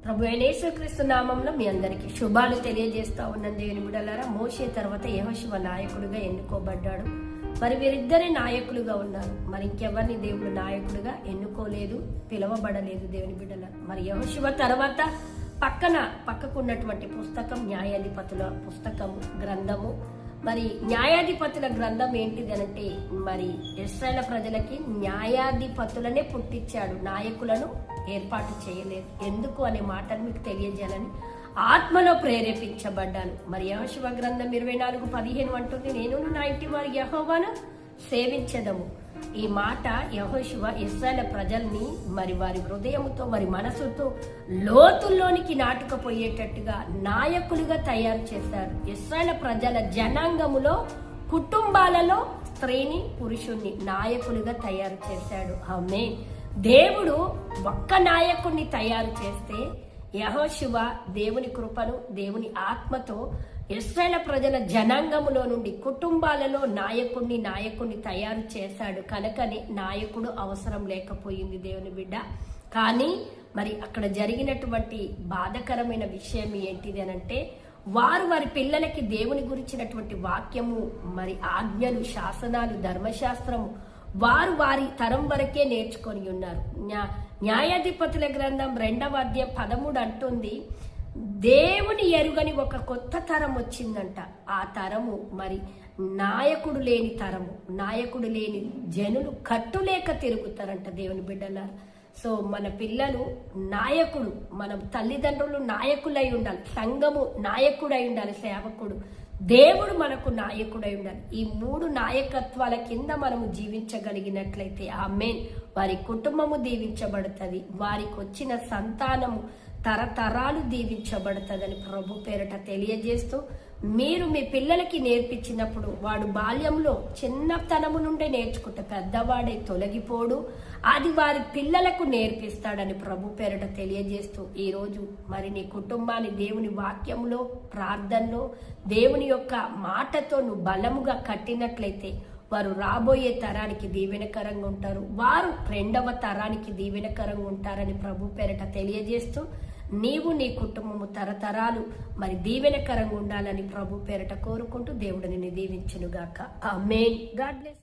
ప్రభు అయిన యేసుక్రీస్తు నామంలో మీ అందరికీ శుభాలు తెలియజేస్తా ఉన్నాను. దేవుని బిడ్డలారా, మోషే తర్వాత యెహోషువ నాయకుడిగా ఎన్నుకోబడ్డాడు. మరి వీరిద్దరే నాయకులుగా ఉన్నారు. మరి ఇంకెవరిని దేవుడు నాయకుడిగా ఎన్నుకోలేదు, పిలవబడలేదు. దేవుని బిడ్డలారా, మరి యెహోషువ తర్వాత పక్కకున్నటువంటి పుస్తకం న్యాయాధిపతుల పుస్తకము గ్రంథము. మరి న్యాయాధిపతుల గ్రంథం ఏంటిది అంటే, మరి ఇశ్రాయేలు ప్రజలకి న్యాయాధిపతులనే పుట్టించాడు, నాయకులను ఏర్పాటు చేయలేదు. ఎందుకు అనే మాటను మీకు తెలియజేయాలని ఆత్మలో ప్రేరేపించబడ్డాను. మరి యెహోషువ గ్రంథం 24:15 అంటుంది, నేను నా ఇంటి వారి యెహోవాను సేవించదము. ఈ మాట యెహోషువ ఇశ్రాయేలు ప్రజల్ని మరి వారి హృదయముతో వారి మనసుతో లోతుల్లోనికి నాటుకుపోయేటట్టుగా నాయకులుగా తయారు చేశారు. ఇశ్రాయేలు ప్రజల జనాంగములో కుటుంబాలలో స్త్రీని పురుషుణ్ణి నాయకులుగా తయారు చేశాడు. ఆమేన్. దేవుడు ఒక్క నాయకుడిని తయారు చేస్తే యెహోషువ దేవుని కృపను దేవుని ఆత్మతో ఇశ్రాయేలు ప్రజల జనాంగములో నుండి కుటుంబాలలో నాయకుడిని తయారు చేశాడు. కనుకనే నాయకుడు అవసరం లేకపోయింది దేవుని బిడ్డ. కానీ మరి అక్కడ జరిగినటువంటి బాధకరమైన విషయం ఏంటిది అనంటే, వారి పిల్లలకి దేవుని గురించినటువంటి వాక్యము, మరి ఆజ్ఞలు, శాసనాలు, ధర్మశాస్త్రము వారి తరం వరకే నేర్చుకొని ఉన్నారు. న్యాయాధిపతుల గ్రంథం 2:13 అంటుంది, దేవుని ఎరుగని ఒక కొత్త తరం వచ్చిందంట. ఆ తరము మరి నాయకుడు లేని తరము. నాయకుడు లేని జనులు కట్టులేక తిరుగుతారంట దేవుని బిడ్డలారా. సో మన పిల్లలు నాయకుడు, మనం తల్లిదండ్రులు నాయకులై ఉండాలి, సంఘము నాయకుడై ఉండాలి, సేవకుడు, దేవుడు మనకు నాయకుడై ఉండాలి. ఈ 3 నాయకత్వాల కింద మనము జీవించగలిగినట్లయితే ఆమేన్, వారి కుటుంబము దీవించబడుతుంది, వారికి వచ్చిన సంతానము తరతరాలు దీవించబడుతుందని ప్రభు పేరట తెలియజేస్తూ, మీరు మీ పిల్లలకి నేర్పించినప్పుడు వాడు బాల్యంలో చిన్నతనము నుండే నేర్చుకుంటే పెద్దవాడే తొలగిపోడు, అది వారి పిల్లలకు నేర్పిస్తాడని ప్రభు పేరట తెలియజేస్తూ, ఈరోజు మరి నీ కుటుంబాన్ని దేవుని వాక్యంలో, ప్రార్థనలో, దేవుని యొక్క మాటతో నువ్వు బలముగా కట్టినట్లయితే వారు రాబోయే తరానికి దీవెనకరంగా ఉంటారు, వారు 2వ తరానికి దీవెనకరంగా ఉంటారని ప్రభు పేరట తెలియజేస్తూ, నీవు నీ కుటుంబము తరతరాలు మరి దీవెనకరంగా ఉండాలని ప్రభు పేరట కోరుకుంటూ దేవుడిని దీవించునుగాక. ఆమేన్. God bless.